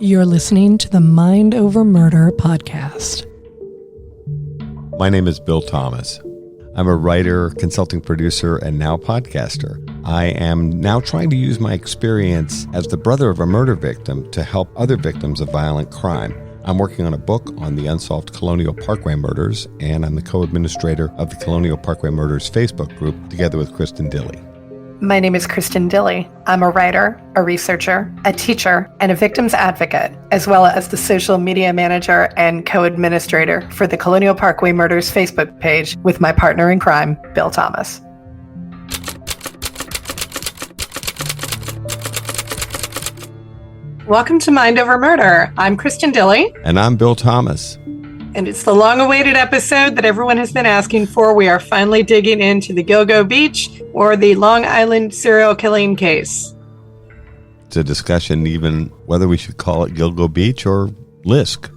You're listening to the Mind Over Murder podcast. My name is Bill Thomas. I'm a writer, consulting producer, and now podcaster. I am now trying to use my experience as the brother of a murder victim to help other victims of violent crime. I'm working on a book on the unsolved Colonial Parkway murders, and I'm the co-administrator of the Colonial Parkway Murders Facebook group, together with Kristin Dilley. My name is Kristin Dilley. I'm a writer, a researcher, a teacher, and a victims advocate, as well as the social media manager and co-administrator for the Colonial Parkway Murders Facebook page with my partner in crime, Bill Thomas. Welcome to Mind Over Murder. I'm Kristin Dilley. And I'm Bill Thomas. And it's the long-awaited episode that everyone has been asking for. We are finally digging into the Gilgo Beach or the Long Island serial killing case. It's a discussion even whether we should call it Gilgo Beach or LISK.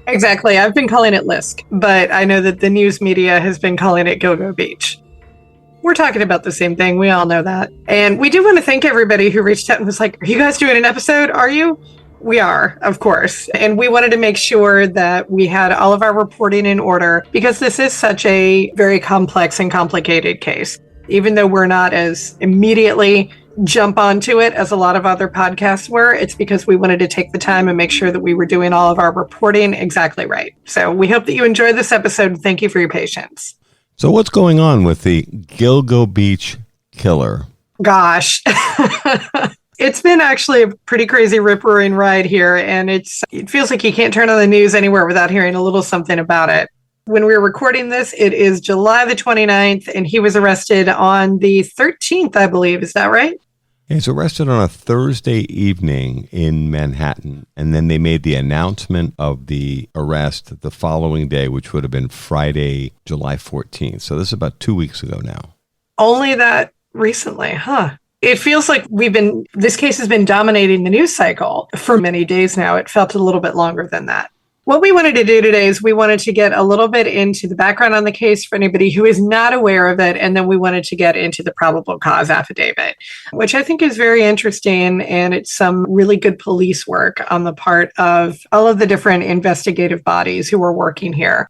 Exactly. I've been calling it LISK, but I know that the news media has been calling it Gilgo Beach. We're talking about the same thing. We all know that. And we do want to thank everybody who reached out and was like, are you guys doing an episode? Are you? We are, of course. And we wanted to make sure that we had all of our reporting in order because this is such a very complex and complicated case. Even though we're not as immediately jump onto it as a lot of other podcasts were, it's because we wanted to take the time and make sure that we were doing all of our reporting exactly right. So we hope that you enjoyed this episode. Thank you for your patience. So what's going on with the Gilgo Beach killer? Gosh. It's been actually a pretty crazy rip-roaring ride here, and it feels like you can't turn on the news anywhere without hearing a little something about it. When we were recording this, it is July the 29th, and he was arrested on the 13th, I believe. Is that right? He was arrested on a Thursday evening in Manhattan, and then they made the announcement of the arrest the following day, which would have been Friday, July 14th. So this is about 2 weeks ago now. Only that recently, huh? It feels like this case has been dominating the news cycle for many days now. It felt a little bit longer than that. What we wanted to do today is we wanted to get a little bit into the background on the case for anybody who is not aware of it. And then we wanted to get into the probable cause affidavit, which I think is very interesting. And it's some really good police work on the part of all of the different investigative bodies who are working here.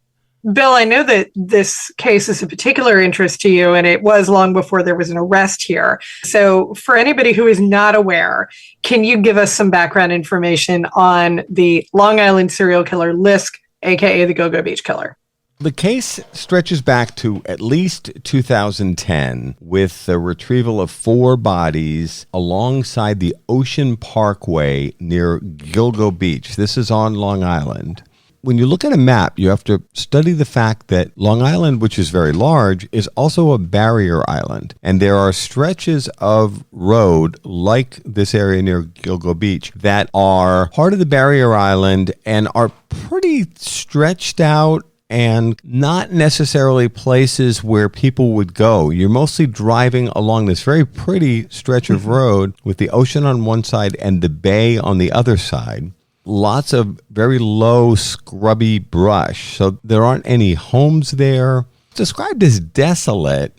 Bill, I know that this case is of particular interest to you, and it was long before there was an arrest here. So for anybody who is not aware, can you give us some background information on the Long Island serial killer LISK, aka the Gilgo Beach killer? The case stretches back to at least 2010 with the retrieval of 4 bodies alongside the Ocean Parkway near Gilgo Beach. This is on Long Island. When you look at a map, you have to study the fact that Long Island, which is very large, is also a barrier island. And there are stretches of road, like this area near Gilgo Beach, that are part of the barrier island and are pretty stretched out and not necessarily places where people would go. You're mostly driving along this very pretty stretch of road with the ocean on one side and the bay on the other side. Lots of very low, scrubby brush. So there aren't any homes there. Described as desolate,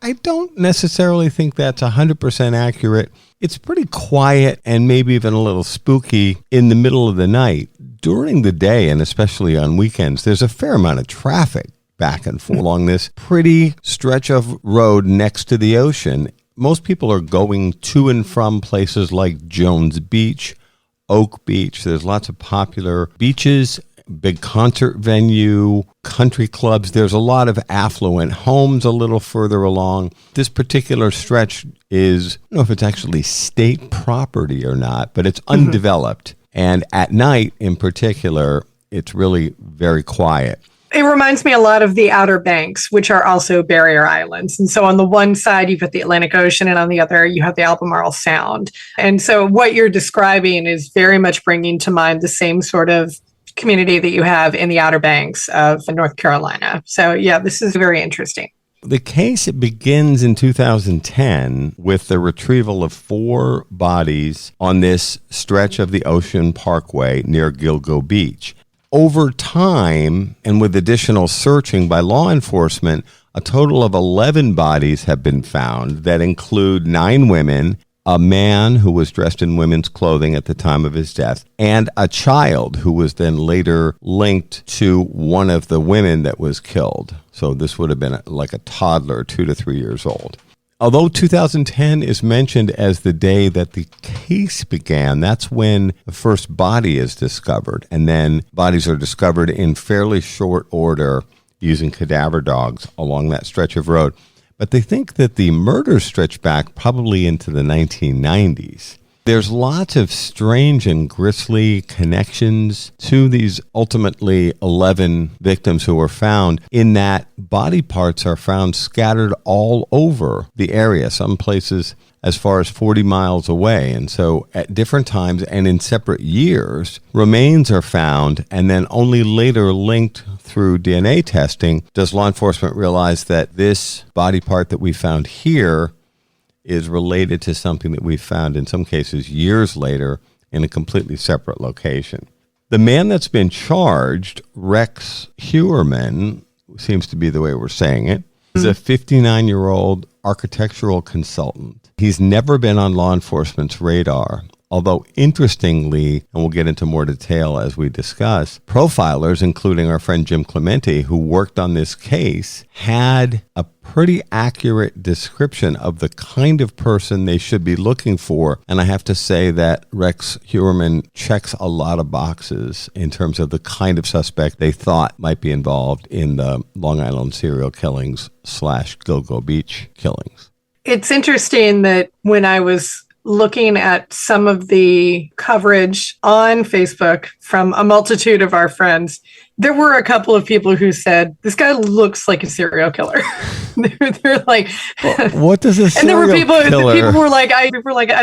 I don't necessarily think that's 100% accurate. It's pretty quiet and maybe even a little spooky in the middle of the night. During the day, and especially on weekends, there's a fair amount of traffic back and forth along this pretty stretch of road next to the ocean. Most people are going to and from places like Jones Beach, Oak Beach. There's lots of popular beaches, big concert venue, country clubs. There's a lot of affluent homes a little further along. This particular stretch is, I don't know if it's actually state property or not, but it's undeveloped. And at night in particular, it's really very quiet. It reminds me a lot of the Outer Banks, which are also barrier islands. And so on the one side, you've got the Atlantic Ocean, and on the other, you have the Albemarle Sound. And so what you're describing is very much bringing to mind the same sort of community that you have in the Outer Banks of North Carolina. So yeah, this is very interesting. The case begins in 2010 with the retrieval of 4 bodies on this stretch of the Ocean Parkway near Gilgo Beach. Over time, and with additional searching by law enforcement, a total of 11 bodies have been found that include 9 women, a man who was dressed in women's clothing at the time of his death, and a child who was then later linked to one of the women that was killed. So this would have been like a toddler, 2 to 3 years old. Although 2010 is mentioned as the day that the case began, that's when the first body is discovered. And then bodies are discovered in fairly short order using cadaver dogs along that stretch of road. But they think that the murders stretch back probably into the 1990s. There's lots of strange and grisly connections to these ultimately 11 victims who were found, in that body parts are found scattered all over the area, some places as far as 40 miles away. And so at different times and in separate years, remains are found, and then only later linked through DNA testing does law enforcement realize that this body part that we found here is related to something that we found in some cases years later in a completely separate location. The man that's been charged, Rex Heuermann, seems to be the way we're saying it, is a 59-year-old architectural consultant. He's never been on law enforcement's radar. Although, interestingly, and we'll get into more detail as we discuss, profilers, including our friend Jim Clemente, who worked on this case, had a pretty accurate description of the kind of person they should be looking for. And I have to say that Rex Heuermann checks a lot of boxes in terms of the kind of suspect they thought might be involved in the Long Island serial killings / Gilgo Beach killings. It's interesting that when I was looking at some of the coverage on Facebook from a multitude of our friends, there were a couple of people who said, this guy looks like a serial killer. they're like, well, what does a serial and there were people, killer? People were like, I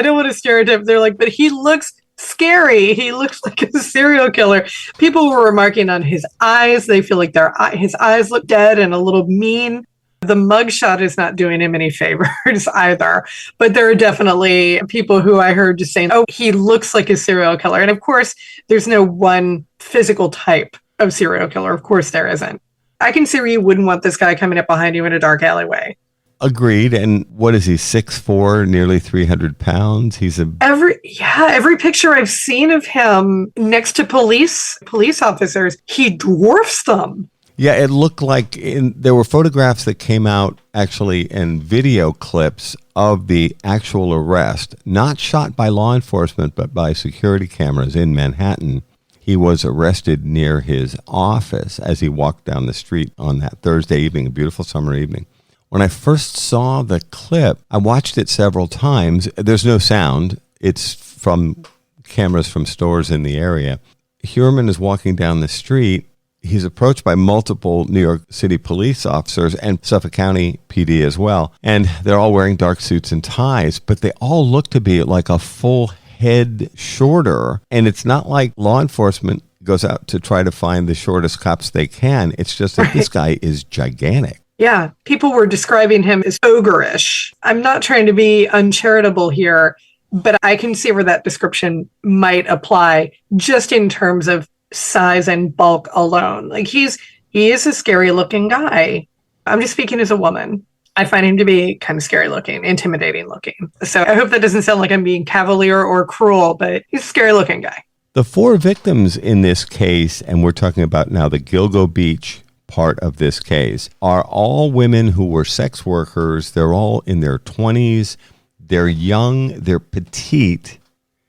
don't want to stereotype. They're like, but he looks scary. He looks like a serial killer. People were remarking on his eyes. They feel like his eyes look dead and a little mean. The mugshot is not doing him any favors either. But there are definitely people who I heard just saying, oh, he looks like a serial killer. And of course, there's no one physical type of serial killer. Of course, there isn't. I can see where you wouldn't want this guy coming up behind you in a dark alleyway. Agreed. And what is he, 6'4", nearly 300 pounds? He's every picture I've seen of him next to police officers, he dwarfs them. Yeah, it looked like there were photographs that came out actually and video clips of the actual arrest, not shot by law enforcement, but by security cameras in Manhattan. He was arrested near his office as he walked down the street on that Thursday evening, a beautiful summer evening. When I first saw the clip, I watched it several times. There's no sound. It's from cameras from stores in the area. Heuermann is walking down the street. He's approached by multiple New York City police officers and Suffolk County PD as well. And they're all wearing dark suits and ties, but they all look to be like a full head shorter. And it's not like law enforcement goes out to try to find the shortest cops they can. It's just that This guy is gigantic. Yeah, people were describing him as ogreish. I'm not trying to be uncharitable here, but I can see where that description might apply just in terms of size and bulk alone. Like he is a scary looking guy. I'm just speaking as a woman. I find him to be kind of scary looking, intimidating looking. So I hope that doesn't sound like I'm being cavalier or cruel, but he's a scary looking guy. The 4 victims in this case, and we're talking about now the Gilgo Beach part of this case, are all women who were sex workers. They're all in their 20s. They're young. They're petite.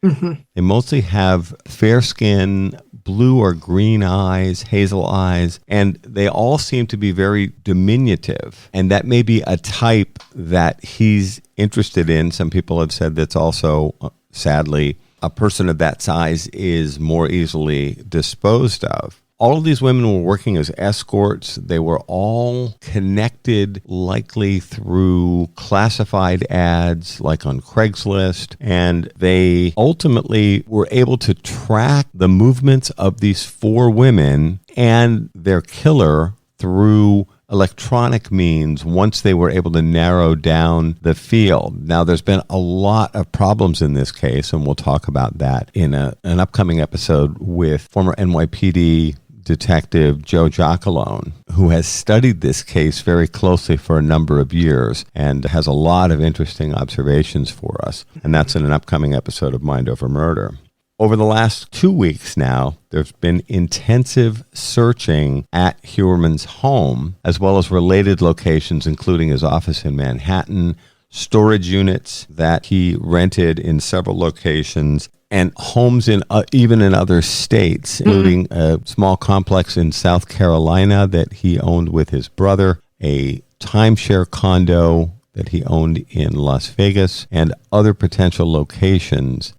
Mm-hmm. They mostly have fair skin, blue or green eyes, hazel eyes, and they all seem to be very diminutive. And that may be a type that he's interested in. Some people have said that's also, sadly, a person of that size is more easily disposed of. All of these women were working as escorts. They were all connected likely through classified ads like on Craigslist, and they ultimately were able to track the movements of these 4 women and their killer through electronic means once they were able to narrow down the field. Now, there's been a lot of problems in this case, and we'll talk about that in an upcoming episode with former NYPD Detective Joe Giacalone, who has studied this case very closely for a number of years and has a lot of interesting observations for us. And that's in an upcoming episode of Mind Over Murder. Over the last 2 weeks now, there's been intensive searching at Heuermann's home, as well as related locations, including his office in Manhattan, storage units that he rented in several locations, and homes in even in other states, including a small complex in South Carolina that he owned with his brother, a timeshare condo that he owned in Las Vegas, and other potential locations.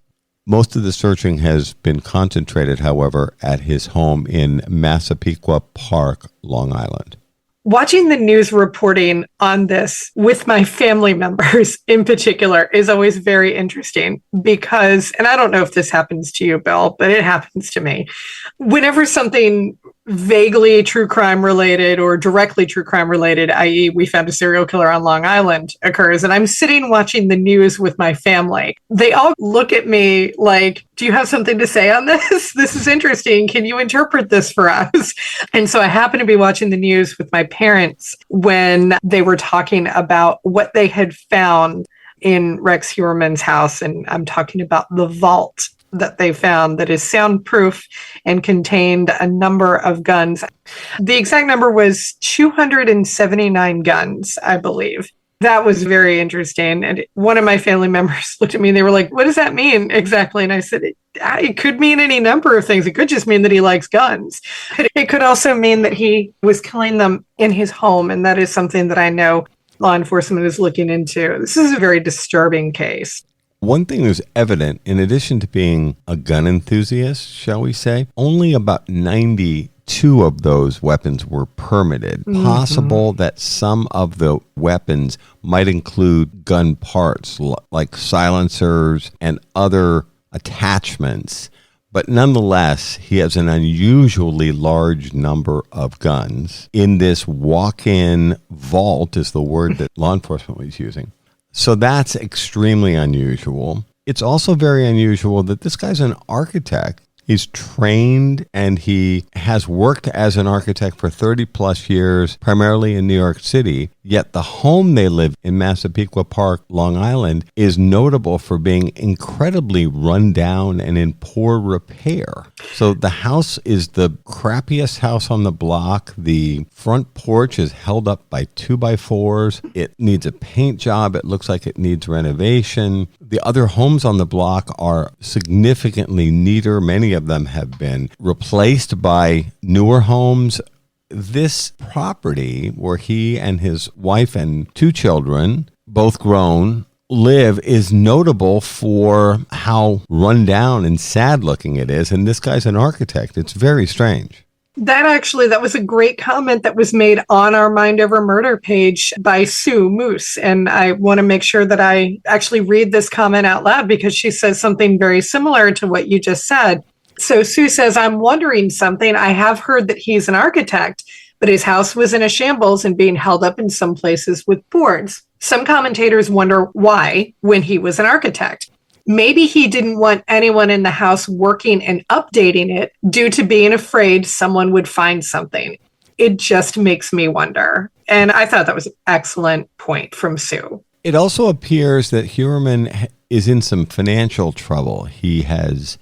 Most of the searching has been concentrated, however, at his home in Massapequa Park, Long Island. Watching the news reporting on this with my family members in particular is always very interesting because, and I don't know if this happens to you, Bill, but it happens to me. Whenever something vaguely true crime related or directly true crime related, i.e. we found a serial killer on Long Island, occurs, and I'm sitting watching the news with my family, they all look at me like, do you have something to say on this? This is interesting. Can you interpret this for us? And so I happened to be watching the news with my parents when they were talking about what they had found in Rex Heuermann's house. And I'm talking about the vault that they found that is soundproof and contained a number of guns. The exact number was 279 guns, I believe. That was very interesting. And one of my family members looked at me and they were like, what does that mean exactly? And I said, it could mean any number of things. It could just mean that he likes guns. It could also mean that he was killing them in his home. And that is something that I know law enforcement is looking into. This is a very disturbing case. One thing that's evident, in addition to being a gun enthusiast, shall we say, only about 92 of those weapons were permitted. Possible that some of the weapons might include gun parts like silencers and other attachments. But nonetheless, he has an unusually large number of guns in this walk-in vault, is the word that law enforcement was using. So that's extremely unusual. It's also very unusual that this guy's an architect. He's trained and he has worked as an architect for 30 plus years, primarily in New York City. Yet the home they live in, Massapequa Park, Long Island, is notable for being incredibly run down and in poor repair. So the house is the crappiest house on the block. The front porch is held up by 2x4s. It needs a paint job. It looks like it needs renovation. The other homes on the block are significantly neater. Many of them have been replaced by newer homes. This property where he and his wife and 2 children, both grown, live is notable for how run down and sad looking it is. And this guy's an architect. It's very strange. That was a great comment that was made on our Mind Over Murder page by Sue Moose. And I want to make sure that I actually read this comment out loud because she says something very similar to what you just said. So Sue says, I'm wondering something. I have heard that he's an architect, but his house was in a shambles and being held up in some places with boards. Some commentators wonder why when he was an architect. Maybe he didn't want anyone in the house working and updating it due to being afraid someone would find something. It just makes me wonder. And I thought that was an excellent point from Sue. It also appears that Heuermann is in some financial trouble. He has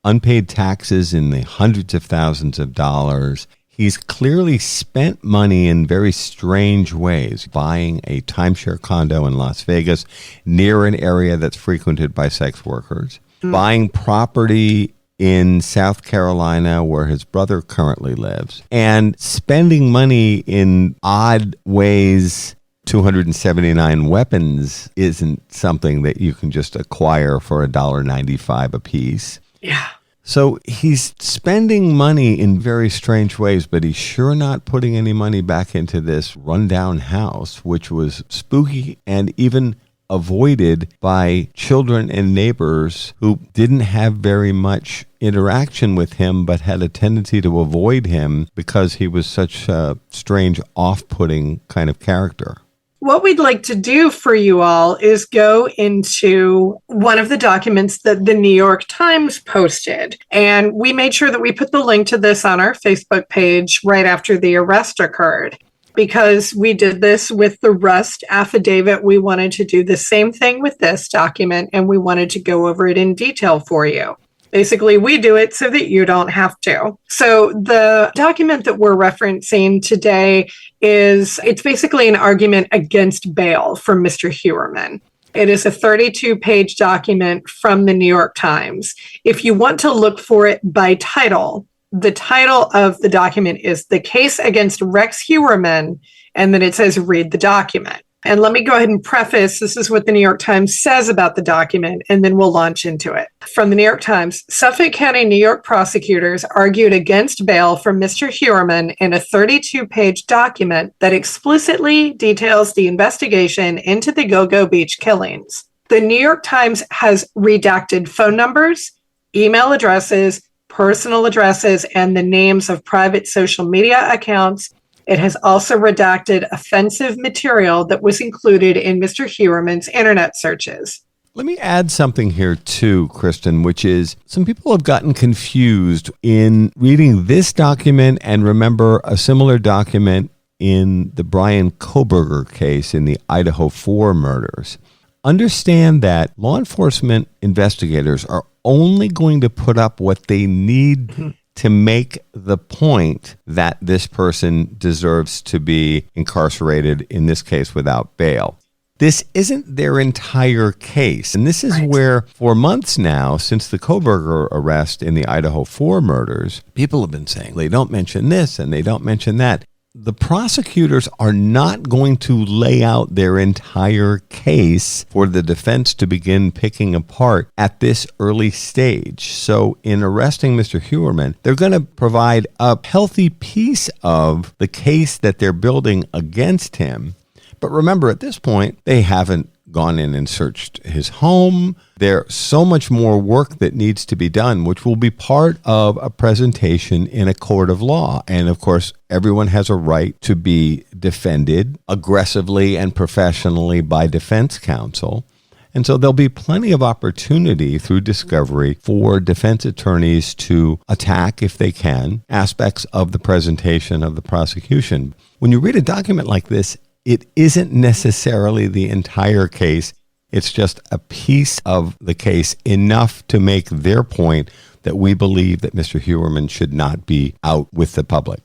unpaid taxes in the hundreds of thousands of dollars. He's clearly spent money in very strange ways, buying a timeshare condo in Las Vegas near an area that's frequented by sex workers, buying property in South Carolina where his brother currently lives, and spending money in odd ways. 279 weapons isn't something that you can just acquire for $1.95 a piece. Yeah. So he's spending money in very strange ways, but he's sure not putting any money back into this rundown house, which was spooky and even avoided by children and neighbors who didn't have very much interaction with him, but had a tendency to avoid him because he was such a strange, off-putting kind of character. What we'd like to do for you all is go into one of the documents that the New York Times posted. And we made sure that we put the link to this on our Facebook page right after the arrest occurred. Because we did this with the Rust affidavit, we wanted to do the same thing with this document, and we wanted to go over it in detail for you. Basically, we do it so that you don't have to. So the document that we're referencing today it's basically an argument against bail for Mr. Heuermann. It is a 32-page document from the New York Times. If you want to look for it by title, the title of the document is The Case Against Rex Heuermann, and then it says read the document. And let me go ahead and preface, this is what the New York Times says about the document, and then we'll launch into it. From the New York Times, Suffolk County, New York prosecutors argued against bail for Mr. Heuermann in a 32-page document that explicitly details the investigation into the Gilgo Beach killings. The New York Times has redacted phone numbers, email addresses, personal addresses, and the names of private social media accounts. It has also redacted offensive material that was included in Mr. Heuermann's internet searches. Let me add something here too, Kristin, which is some people have gotten confused in reading this document and remember a similar document in the Brian Kohberger case in the Idaho 4 murders. Understand that law enforcement investigators are only going to put up what they need to make the point that this person deserves to be incarcerated, in this case without bail. This isn't their entire case. And this is where, for months now, since the Kohberger arrest in the Idaho 4 murders, people have been saying they don't mention this and they don't mention that. The prosecutors are not going to lay out their entire case for the defense to begin picking apart at this early stage. So in arresting Mr. Heuermann, they're going to provide a healthy piece of the case that they're building against him. But remember, at this point, they haven't gone in and searched his home. There's so much more work that needs to be done, which will be part of a presentation in a court of law. And of course, everyone has a right to be defended aggressively and professionally by defense counsel. And so there'll be plenty of opportunity through discovery for defense attorneys to attack, if they can, aspects of the presentation of the prosecution. When you read a document like this, it isn't necessarily the entire case. It's just a piece of the case, enough to make their point that we believe that Mr. Heuermann should not be out with the public.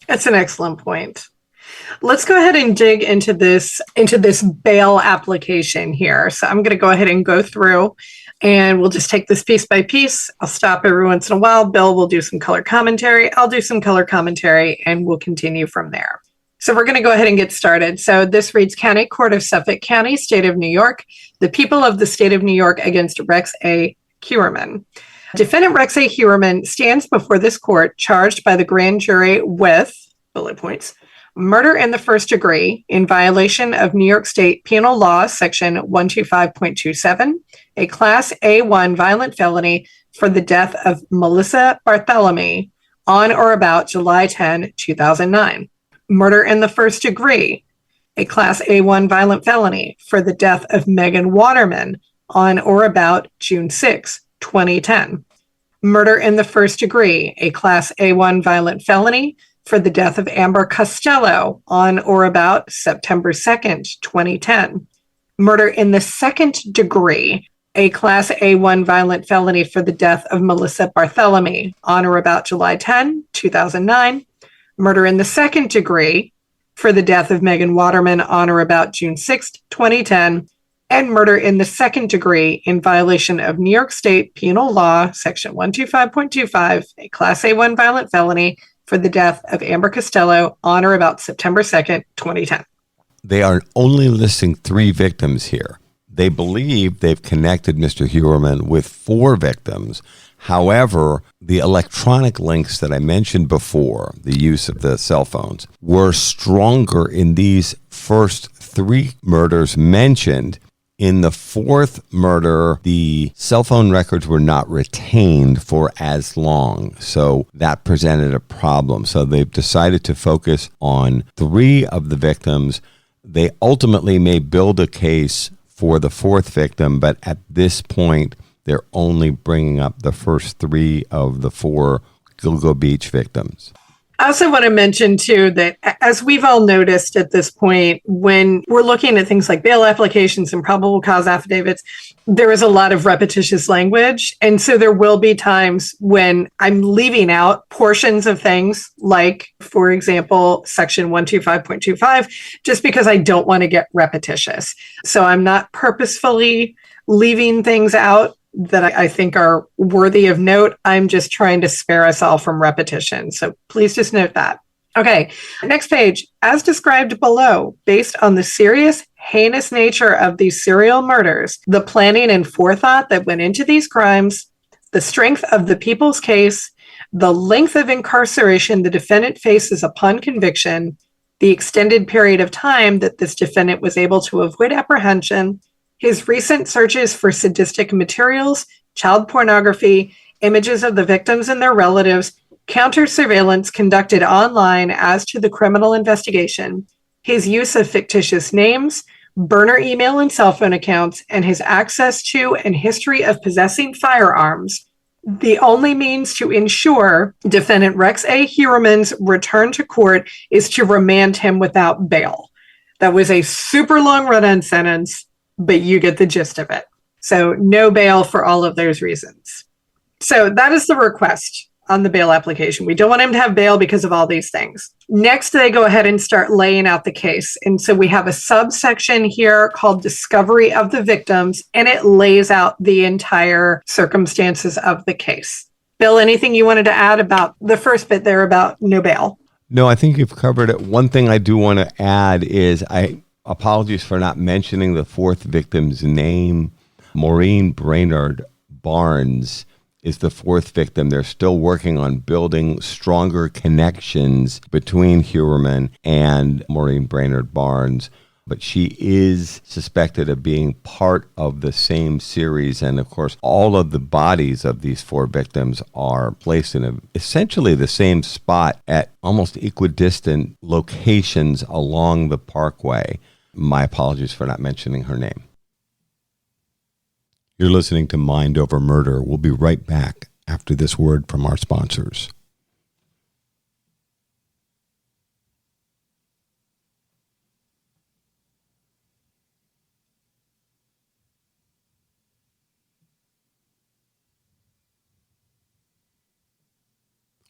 That's an excellent point. Let's go ahead and dig into this bail application here. So I'm going to go ahead and go through, and we'll just take this piece by piece. I'll stop every once in a while. Bill will do some color commentary. I'll do some color commentary, and we'll continue from there. So we're going to go ahead and get started. So this reads, County Court of Suffolk County, State of New York, the people of the State of New York against Rex A. Heuermann. Defendant Rex A. Heuermann stands before this court charged by the grand jury with, bullet points, murder in the first degree in violation of New York State Penal Law, Section 125.27, a Class A1 violent felony for the death of Melissa Barthelemy on or about July 10, 2009. Murder in the first degree, a Class A1 violent felony for the death of Megan Waterman on or about June 6, 2010. Murder in the first degree, a Class A1 violent felony for the death of Amber Costello on or about September 2nd, 2010. Murder in the second degree, a Class A1 violent felony for the death of Melissa Barthelemy on or about July 10, 2009. Murder in the second degree for the death of Megan Waterman on or about June 6, 2010, and murder in the second degree in violation of New York State Penal Law, Section 125.25, a Class A1 violent felony for the death of Amber Costello on or about September 2nd, 2010. They are only listing 3 victims here. They believe they've connected Mr. Heuermann with 4 victims. However, the electronic links that I mentioned before, the use of the cell phones, were stronger in these first 3 murders mentioned. In the 4th murder, the cell phone records were not retained for as long, so that presented a problem. So they've decided to focus on 3 of the victims. They ultimately may build a case for the fourth victim, but at this point, they're only bringing up the first three of the four Gilgo Beach victims. I also want to mention, too, that as we've all noticed at this point, when we're looking at things like bail applications and probable cause affidavits, there is a lot of repetitious language. And so there will be times when I'm leaving out portions of things like, for example, section 125.25, just because I don't want to get repetitious. So I'm not purposefully leaving things out that I think are worthy of note. I'm just trying to spare us all from repetition. So please just note that. Okay, next page. As described below, based on the serious, heinous nature of these serial murders, the planning and forethought that went into these crimes, the strength of the people's case, the length of incarceration the defendant faces upon conviction, the extended period of time that this defendant was able to avoid apprehension, his recent searches for sadistic materials, child pornography, images of the victims and their relatives, counter surveillance conducted online as to the criminal investigation, his use of fictitious names, burner email and cell phone accounts, and his access to and history of possessing firearms, the only means to ensure defendant Rex A. Heuermann's return to court is to remand him without bail. That was a super long run-on sentence, but you get the gist of it. So no bail for all of those reasons. So that is the request on the bail application. We don't want him to have bail because of all these things. Next, they go ahead and start laying out the case. And so we have a subsection here called Discovery of the Victims, and it lays out the entire circumstances of the case. Bill, anything you wanted to add about the first bit there about no bail? No, I think you've covered it. One thing I do want to add is apologies for not mentioning the fourth victim's name. Maureen Brainerd Barnes is the fourth victim. They're still working on building stronger connections between Heuermann and Maureen Brainerd Barnes, but she is suspected of being part of the same series. And of course, all of the bodies of these four victims are placed in essentially the same spot at almost equidistant locations along the parkway. My apologies for not mentioning her name. You're listening to Mind Over Murder. We'll be right back after this word from our sponsors.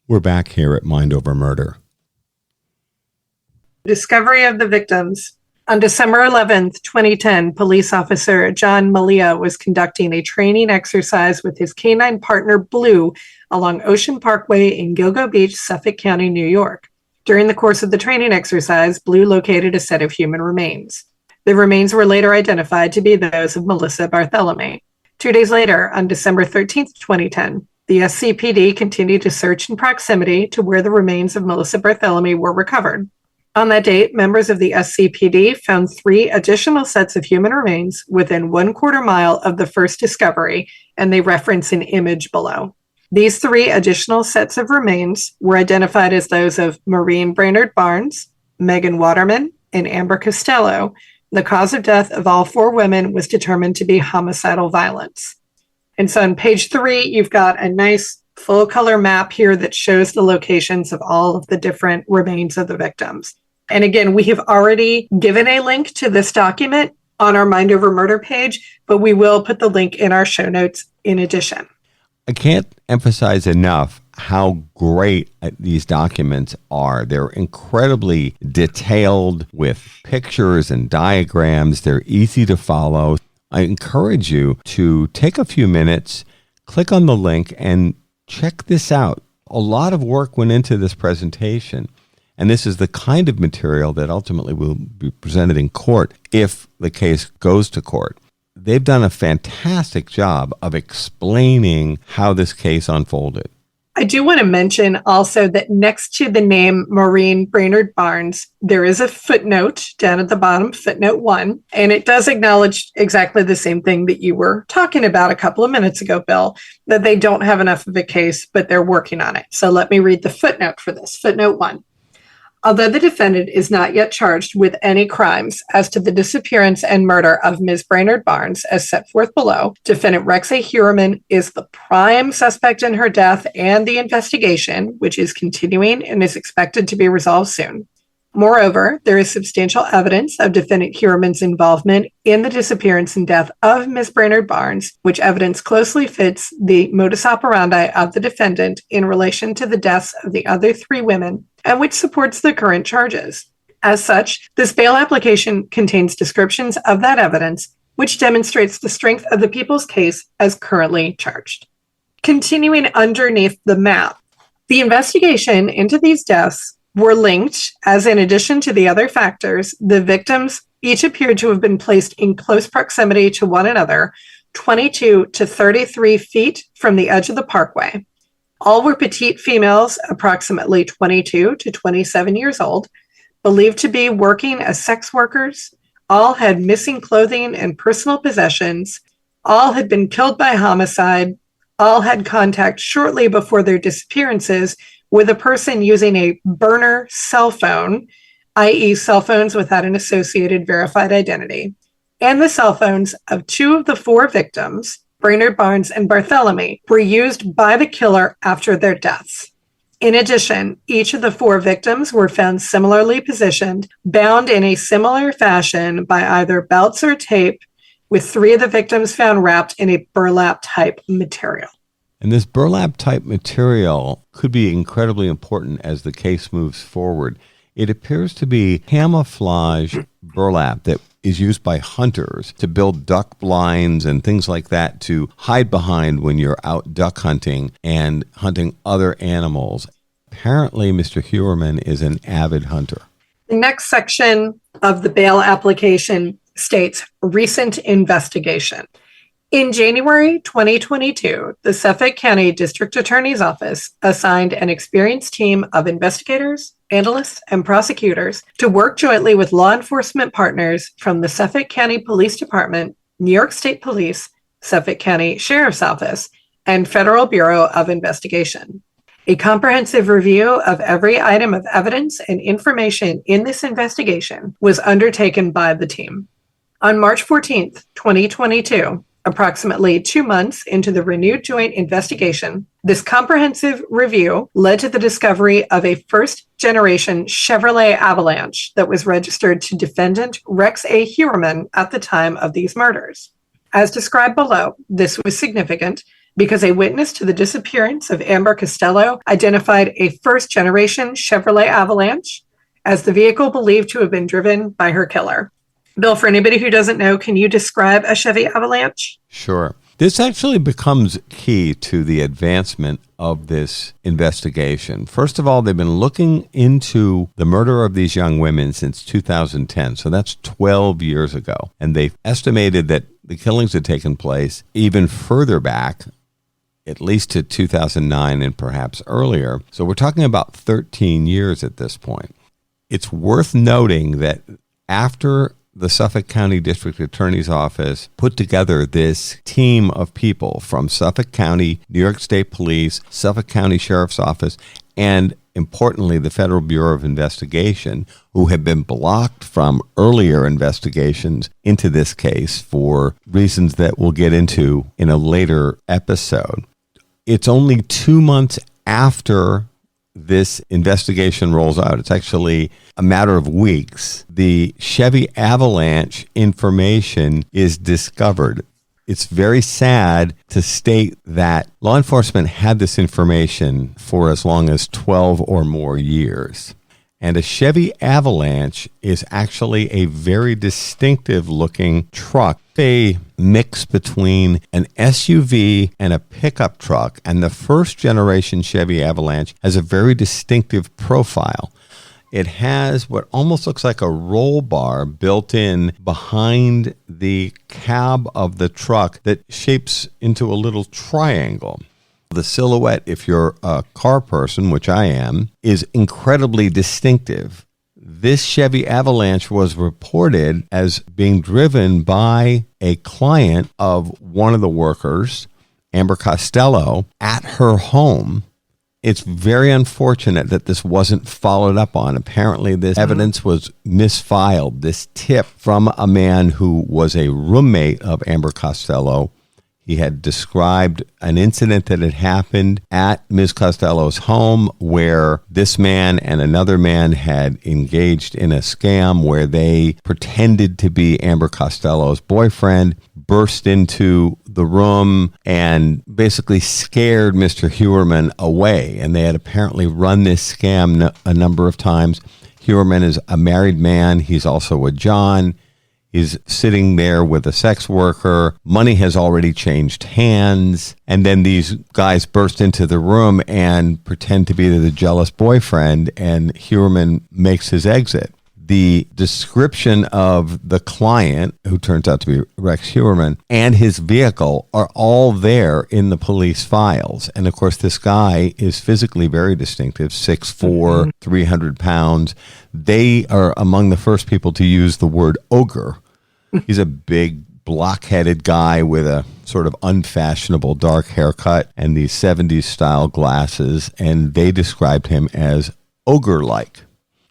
We're back here at Mind Over Murder. Discovery of the victims. On December 11th, 2010, police officer John Malia was conducting a training exercise with his canine partner, Blue, along Ocean Parkway in Gilgo Beach, Suffolk County, New York. During the course of the training exercise, Blue located a set of human remains. The remains were later identified to be those of Melissa Barthelemy. 2 days later, on December 13th, 2010, the SCPD continued to search in proximity to where the remains of Melissa Barthelemy were recovered. On that date, members of the SCPD found 3 additional sets of human remains within 1/4 mile of the first discovery, and they reference an image below. These 3 additional sets of remains were identified as those of Maureen Brainerd Barnes, Megan Waterman, and Amber Costello. The cause of death of all 4 women was determined to be homicidal violence. And so on page 3, you've got a nice full color map here that shows the locations of all of the different remains of the victims. And again, we have already given a link to this document on our Mind Over Murder page, but we will put the link in our show notes in addition. I can't emphasize enough how great these documents are. They're incredibly detailed with pictures and diagrams. They're easy to follow. I encourage you to take a few minutes, click on the link, and check this out. A lot of work went into this presentation, and this is the kind of material that ultimately will be presented in court if the case goes to court. They've done a fantastic job of explaining how this case unfolded. I do want to mention also that next to the name Maureen Brainerd Barnes, there is a footnote down at the bottom, footnote 1, and it does acknowledge exactly the same thing that you were talking about a couple of minutes ago, Bill, that they don't have enough of a case, but they're working on it. So let me read the footnote for this. Footnote 1. Although the defendant is not yet charged with any crimes as to the disappearance and murder of Ms. Brainerd Barnes, as set forth below, defendant Rex Heuermann is the prime suspect in her death and the investigation, which is continuing and is expected to be resolved soon. Moreover, there is substantial evidence of defendant Heuermann's involvement in the disappearance and death of Ms. Brainerd Barnes, which evidence closely fits the modus operandi of the defendant in relation to the deaths of the other 3 women, and which supports the current charges. As such, this bail application contains descriptions of that evidence, which demonstrates the strength of the people's case as currently charged. Continuing underneath the map, the investigation into these deaths were linked, as in addition to the other factors, the victims each appeared to have been placed in close proximity to one another, 22 to 33 feet from the edge of the parkway. All were petite females, approximately 22 to 27 years old, believed to be working as sex workers. All had missing clothing and personal possessions. All had been killed by homicide. All had contact shortly before their disappearances with a person using a burner cell phone, i.e. cell phones without an associated verified identity, and the cell phones of 2 of the 4 victims, Brainerd Barnes and Bartholomew, were used by the killer after their deaths. In addition, each of the 4 victims were found similarly positioned, bound in a similar fashion by either belts or tape, with 3 of the victims found wrapped in a burlap type material. And this burlap type material could be incredibly important as the case moves forward. It appears to be camouflage burlap that is used by hunters to build duck blinds and things like that to hide behind when you're out duck hunting and hunting other animals. Apparently, Mr. Heuermann is an avid hunter. The next section of the bail application states recent investigation. In January 2022, the Suffolk County District Attorney's Office assigned an experienced team of investigators, analysts, and prosecutors to work jointly with law enforcement partners from the Suffolk County Police Department, New York State Police, Suffolk County Sheriff's Office, and Federal Bureau of Investigation. A comprehensive review of every item of evidence and information in this investigation was undertaken by the team. On March 14, 2022, approximately 2 months into the renewed joint investigation, this comprehensive review led to the discovery of a first-generation Chevrolet Avalanche that was registered to defendant Rex A. Heuermann at the time of these murders. As described below, this was significant because a witness to the disappearance of Amber Costello identified a first-generation Chevrolet Avalanche as the vehicle believed to have been driven by her killer. Bill, for anybody who doesn't know, can you describe a Chevy Avalanche? Sure. This actually becomes key to the advancement of this investigation. First of all, they've been looking into the murder of these young women since 2010. So that's 12 years ago. And they've estimated that the killings had taken place even further back, at least to 2009 and perhaps earlier. So we're talking about 13 years at this point. It's worth noting that after the Suffolk County District Attorney's Office put together this team of people from Suffolk County, New York State Police, Suffolk County Sheriff's Office, and importantly, the Federal Bureau of Investigation, who have been blocked from earlier investigations into this case for reasons that we'll get into in a later episode. It's only 2 months after this investigation rolls out. It's actually a matter of weeks. The Chevy Avalanche information is discovered. It's very sad to state that law enforcement had this information for as long as 12 or more years. And a Chevy Avalanche is actually a very distinctive looking truck, a mix between an SUV and a pickup truck. And the first generation Chevy Avalanche has a very distinctive profile. It has what almost looks like a roll bar built in behind the cab of the truck that shapes into a little triangle. The silhouette, if you're a car person, which I am, is incredibly distinctive. This Chevy Avalanche was reported as being driven by a client of one of the workers, Amber Costello, at her home It's very unfortunate that this wasn't followed up on. Apparently, this evidence was misfiled. This tip from a man who was a roommate of Amber Costello. He had described an incident that had happened at Ms. Costello's home where this man and another man had engaged in a scam where they pretended to be Amber Costello's boyfriend, burst into the room and basically scared Mr. Heuermann away. And they had apparently run this scam a number of times. Heuermann is a married man. He's also a John. He's sitting there with a sex worker. Money has already changed hands. And then these guys burst into the room and pretend to be the jealous boyfriend, and Heuermann makes his exit. The description of the client, who turns out to be Rex Heuermann, and his vehicle are all there in the police files. And of course, this guy is physically very distinctive, 6'4", 300 pounds. They are among the first people to use the word ogre. He's a big, block-headed guy with a sort of unfashionable dark haircut and these 70s style glasses, and they described him as ogre-like.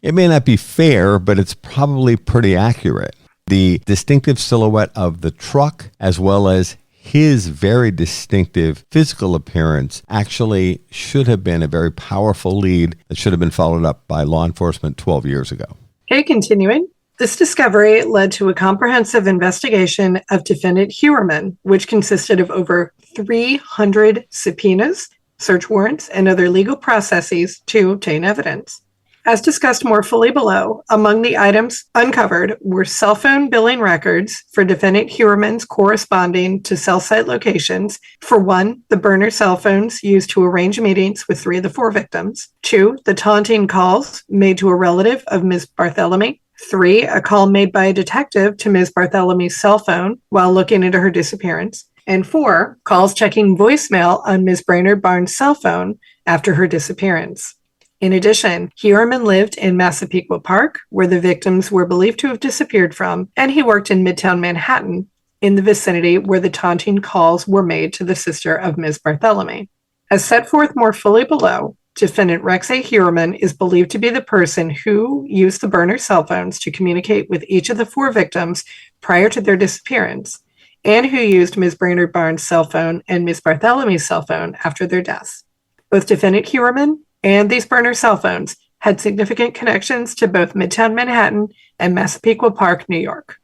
It may not be fair, but it's probably pretty accurate. The distinctive silhouette of the truck, as well as his very distinctive physical appearance, actually should have been a very powerful lead that should have been followed up by law enforcement 12 years ago. Okay, continuing. This discovery led to a comprehensive investigation of defendant Heuermann, which consisted of over 300 subpoenas, search warrants, and other legal processes to obtain evidence. As discussed more fully below, among the items uncovered were cell phone billing records for defendant Heuermann's corresponding to cell site locations. For one, the burner cell phones used to arrange meetings with 3 of the 4 victims. 2, the taunting calls made to a relative of Ms. Barthélemy. 3, a call made by a detective to Ms. Barthélemy's cell phone while looking into her disappearance. And 4, calls checking voicemail on Ms. Brainerd Barnes' cell phone after her disappearance. In addition, Heuermann lived in Massapequa Park, where the victims were believed to have disappeared from, and he worked in Midtown Manhattan, in the vicinity where the taunting calls were made to the sister of Ms. Barthélemy. As set forth more fully below, defendant Rex Heuermann is believed to be the person who used the burner cell phones to communicate with each of the 4 victims prior to their disappearance, and who used Ms. Brainerd Barnes' cell phone and Ms. Barthélemy's cell phone after their deaths. Both defendant Heuermann and these burner cell phones had significant connections to both Midtown Manhattan and Massapequa Park, New York.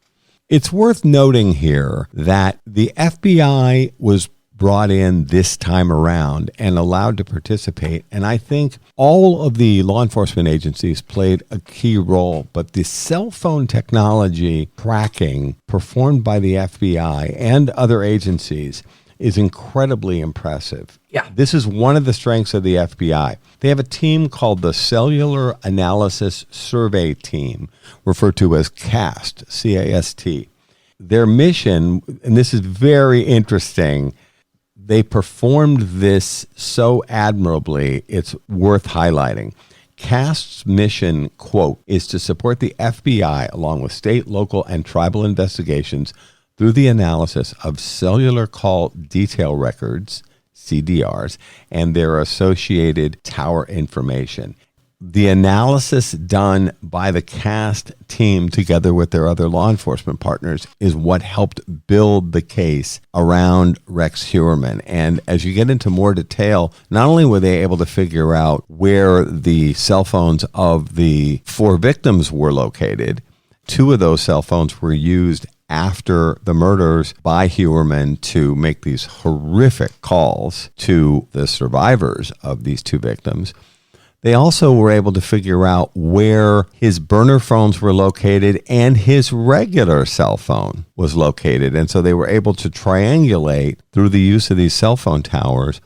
It's worth noting here that the FBI was brought in this time around and allowed to participate. And I think all of the law enforcement agencies played a key role, but the cell phone technology tracking performed by the FBI and other agencies is incredibly impressive. Yeah. This is one of the strengths of the FBI. They have a team called the Cellular Analysis Survey Team, referred to as CAST, C-A-S-T. Their mission, and this is very interesting, they performed this so admirably, it's worth highlighting. CAST's mission, quote, is to support the FBI along with state, local, and tribal investigations through the analysis of cellular call detail records, CDRs, and their associated tower information. The analysis done by the CAST team together with their other law enforcement partners is what helped build the case around Rex Heuermann. And as you get into more detail, not only were they able to figure out where the cell phones of the 4 victims were located, 2 of those cell phones were used after the murders by Heuermann to make these horrific calls to the survivors of these 2 victims. They also were able to figure out where his burner phones were located and his regular cell phone was located. And so they were able to triangulate through the use of these cell phone towers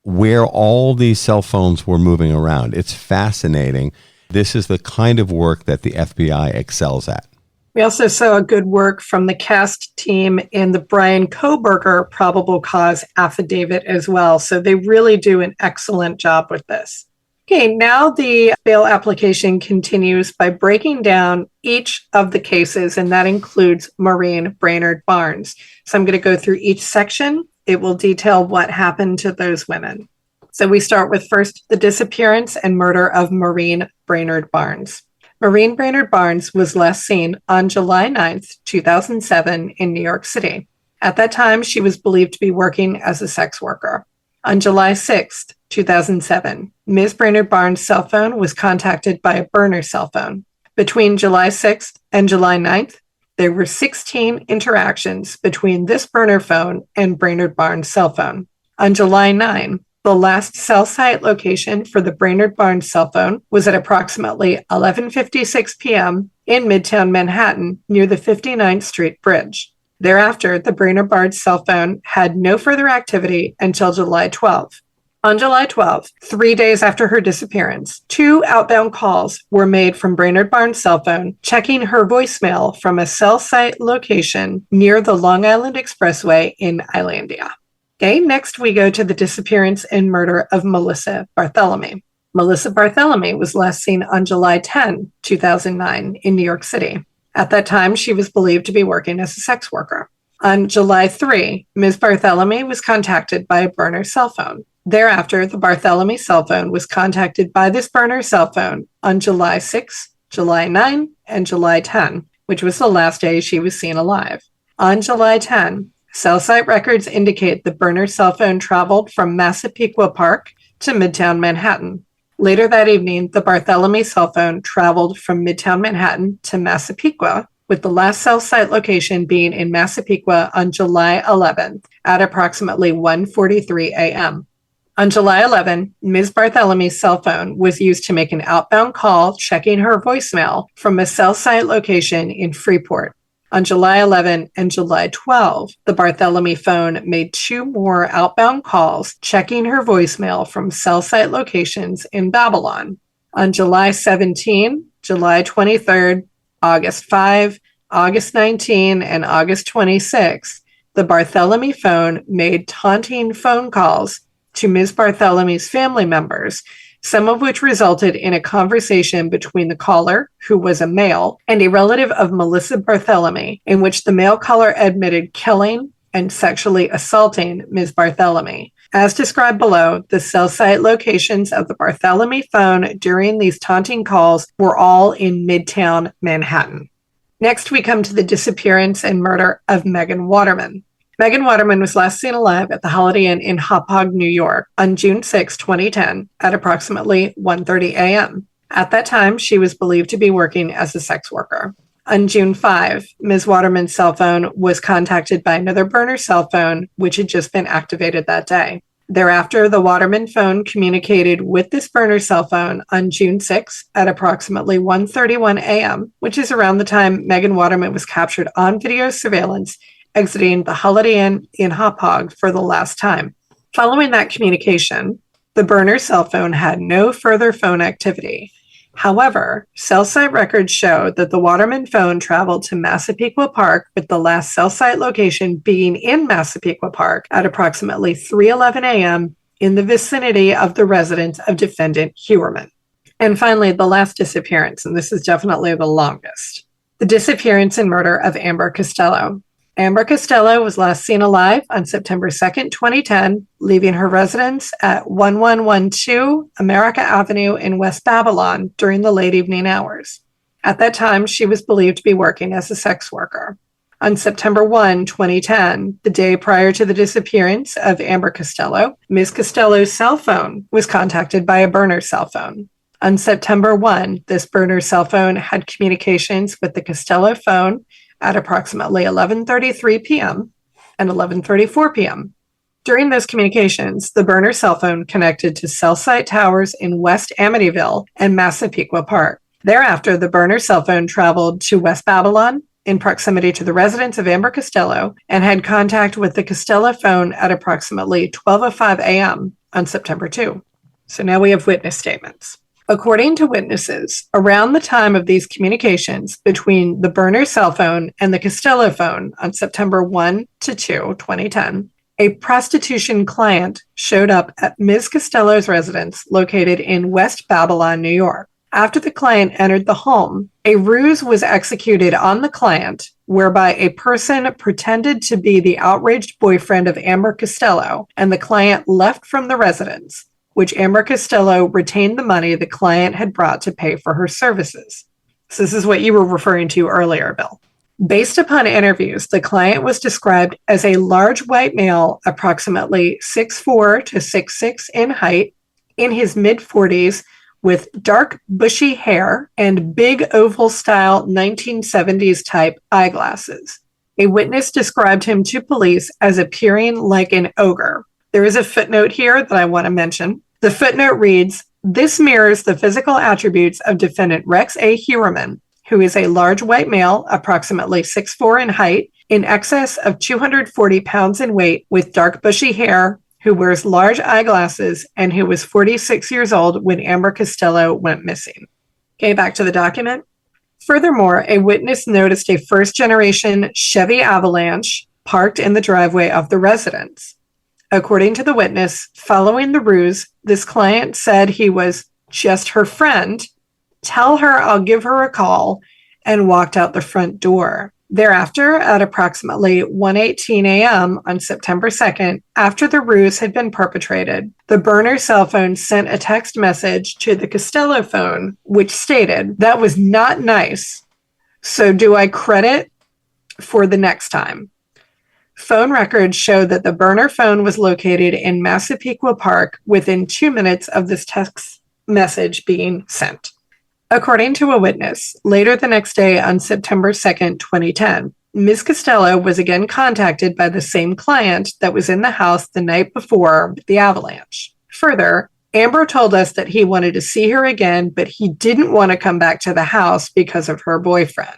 where all these cell phones were moving around. It's fascinating. This is the kind of work that the FBI excels at. We also saw good work from the CAST team in the Brian Kohberger probable cause affidavit as well. So they really do an excellent job with this. Okay, now the bail application continues by breaking down each of the cases, and that includes Maureen Brainerd Barnes. So I'm going to go through each section. It will detail what happened to those women. So we start with first the disappearance and murder of Maureen Brainerd Barnes. Maureen Brainerd Barnes was last seen on July 9th, 2007 in New York City. At that time, she was believed to be working as a sex worker. On July 6th, 2007, Ms. Brainerd Barnes' cell phone was contacted by a burner cell phone. Between July 6th and July 9th, there were 16 interactions between this burner phone and Brainerd Barnes' cell phone. On July 9, the last cell site location for the Brainerd Barnes cell phone was at approximately 11:56 p.m. in Midtown Manhattan near the 59th Street Bridge. Thereafter, the Brainerd Barnes cell phone had no further activity until July 12. On July 12, 3 days after her disappearance, 2 outbound calls were made from Brainerd Barnes' cell phone, checking her voicemail from a cell site location near the Long Island Expressway in Islandia. Okay, next we go to the disappearance and murder of Melissa Barthelemy. Melissa Barthelemy was last seen on July 10, 2009 in New York City. At that time, she was believed to be working as a sex worker. On July 3, Ms. Barthelemy was contacted by a burner cell phone. Thereafter, the Barthelemy cell phone was contacted by this burner cell phone on July 6, July 9, and July 10, which was the last day she was seen alive. On July 10, cell site records indicate the burner cell phone traveled from Massapequa Park to Midtown Manhattan. Later that evening, the Barthelemy cell phone traveled from Midtown Manhattan to Massapequa, with the last cell site location being in Massapequa on July 11th at approximately 1:43 a.m. On July 11, Ms. Barthelemy's cell phone was used to make an outbound call checking her voicemail from a cell site location in Freeport. On July 11 and July 12, the Barthelemy phone made 2 more outbound calls checking her voicemail from cell site locations in Babylon. On July 17, July 23, August 5, August 19, and August 26, the Barthelemy phone made taunting phone calls to Ms. Barthelemy's family members, some of which resulted in a conversation between the caller, who was a male, and a relative of Melissa Barthelemy, in which the male caller admitted killing and sexually assaulting Ms. Barthelemy. As described below, the cell site locations of the Barthelemy phone during these taunting calls were all in Midtown Manhattan. Next, we come to the disappearance and murder of Megan Waterman. Megan Waterman was last seen alive at the Holiday Inn in Hauppauge, New York on June 6, 2010 at approximately 1:30 a.m. At that time, she was believed to be working as a sex worker. On June 5, Ms. Waterman's cell phone was contacted by another burner cell phone, which had just been activated that day. Thereafter, the Waterman phone communicated with this burner cell phone on June 6 at approximately 1:31 a.m., which is around the time Megan Waterman was captured on video surveillance exiting the Holiday Inn in Hauppauge for the last time. Following that communication, the burner cell phone had no further phone activity. However, cell site records show that the Waterman phone traveled to Massapequa Park, with the last cell site location being in Massapequa Park at approximately 3:11 a.m. in the vicinity of the residence of defendant Heuermann. And finally, the last disappearance, and this is definitely the longest, the disappearance and murder of Amber Costello. Amber Costello was last seen alive on September 2nd, 2010, leaving her residence at 1112 America Avenue in West Babylon during the late evening hours. At that time, she was believed to be working as a sex worker. On September 1, 2010, the day prior to the disappearance of Amber Costello, Ms. Costello's cell phone was contacted by a burner cell phone. On September 1, this burner cell phone had communications with the Costello phone at approximately 11:33 p.m. and 11:34 p.m. During those communications, the burner cell phone connected to cell site towers in West Amityville and Massapequa Park. Thereafter, the burner cell phone traveled to West Babylon in proximity to the residence of Amber Costello and had contact with the Costello phone at approximately 12:05 a.m. on September 2. So now we have witness statements. According to witnesses, around the time of these communications between the burner cell phone and the Costello phone on September 1 to 2, 2010, a prostitution client showed up at Ms. Costello's residence located in West Babylon, New York. After the client entered the home, a ruse was executed on the client whereby a person pretended to be the outraged boyfriend of Amber Costello, and the client left from the residence. which Amber Costello retained the money the client had brought to pay for her services. So this is what you were referring to earlier, Bill. Based upon interviews, the client was described as a large white male, approximately 6'4" to 6'6" in height, in his mid-40s, with dark, bushy hair and big oval-style 1970s type eyeglasses. A witness described him to police as appearing like an ogre. There is a footnote here that I want to mention. The footnote reads, "This mirrors the physical attributes of defendant Rex Heuermann, who is a large white male, approximately 6'4" in height, in excess of 240 pounds in weight, with dark bushy hair, who wears large eyeglasses, and who was 46 years old when Amber Costello went missing." Okay, back to the document. Furthermore, a witness noticed a first-generation Chevy Avalanche parked in the driveway of the residence. According to the witness, following the ruse, this client said he was just her friend, tell her I'll give her a call, and walked out the front door. Thereafter, at approximately 1:18 a.m. on September 2nd, after the ruse had been perpetrated, the burner cell phone sent a text message to the Costello phone, which stated, "That was not nice. So do I credit for the next time?" Phone records show that the burner phone was located in Massapequa Park within 2 minutes of this text message being sent. According to a witness, later the next day on September 2nd, 2010, Ms. Costello was again contacted by the same client that was in the house the night before the avalanche. Further, Amber told us that he wanted to see her again, but he didn't want to come back to the house because of her boyfriend.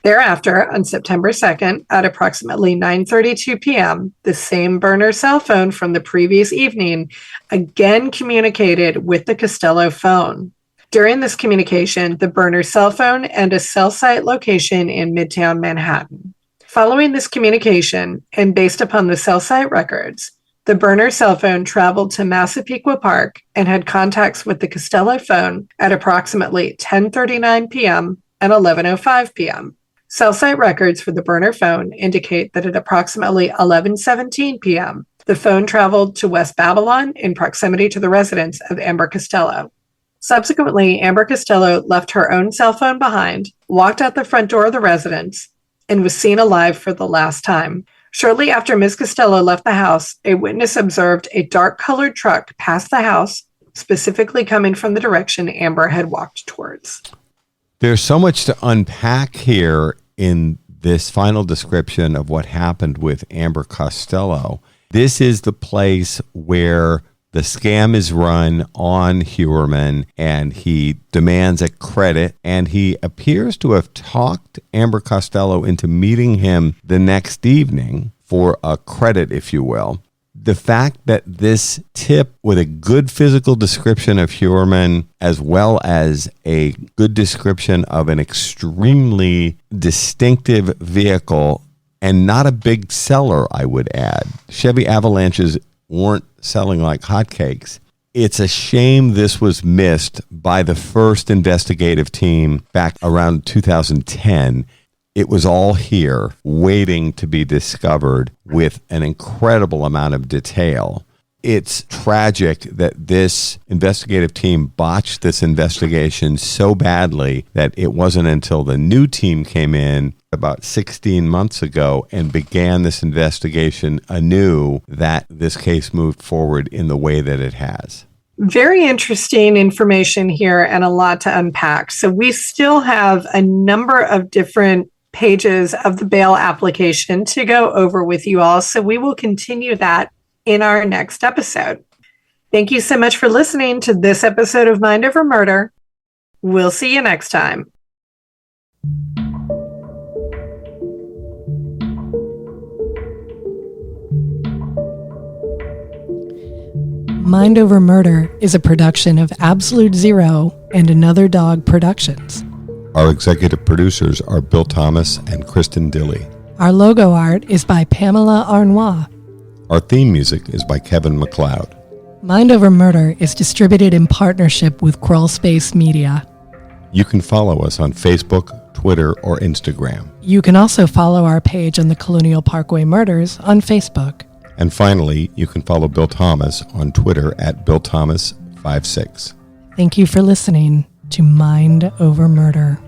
Thereafter, on September 2nd, at approximately 9:32 p.m., the same burner cell phone from the previous evening again communicated with the Costello phone. During this communication, the burner cell phone and a cell site location in Midtown Manhattan. Following this communication, and based upon the cell site records, the burner cell phone traveled to Massapequa Park and had contacts with the Costello phone at approximately 10:39 p.m. and 11:05 p.m. Cell site records for the burner phone indicate that at approximately 11:17 p.m., the phone traveled to West Babylon in proximity to the residence of Amber Costello. Subsequently, Amber Costello left her own cell phone behind, walked out the front door of the residence, and was seen alive for the last time. Shortly after Ms. Costello left the house, a witness observed a dark-colored truck pass the house, specifically coming from the direction Amber had walked towards. There's so much to unpack here in this final description of what happened with Amber Costello. This is the place where the scam is run on Heuermann, and he demands a credit, and he appears to have talked Amber Costello into meeting him the next evening for a credit, if you will. The fact that this tip with a good physical description of Heuermann, as well as a good description of an extremely distinctive vehicle, and not a big seller, I would add. Chevy Avalanches weren't selling like hotcakes. It's a shame this was missed by the first investigative team back around 2010. It was all here waiting to be discovered with an incredible amount of detail. It's tragic that this investigative team botched this investigation so badly that it wasn't until the new team came in about 16 months ago and began this investigation anew that this case moved forward in the way that it has. Very interesting information here and a lot to unpack. So we still have a number of different pages of the bail application to go over with you all. So we will continue that in our next episode. Thank you so much for listening to this episode of Mind Over Murder. We'll see you next time. Mind Over Murder is a production of Absolute Zero and Another Dog Productions. Our executive producers are Bill Thomas and Kristin Dilley. Our logo art is by Pamela Arnois. Our theme music is by Kevin MacLeod. Mind Over Murder is distributed in partnership with Crawlspace Media. You can follow us on Facebook, Twitter, or Instagram. You can also follow our page on the Colonial Parkway Murders on Facebook. And finally, you can follow Bill Thomas on Twitter at BillThomas56. Thank you for listening to Mind Over Murder.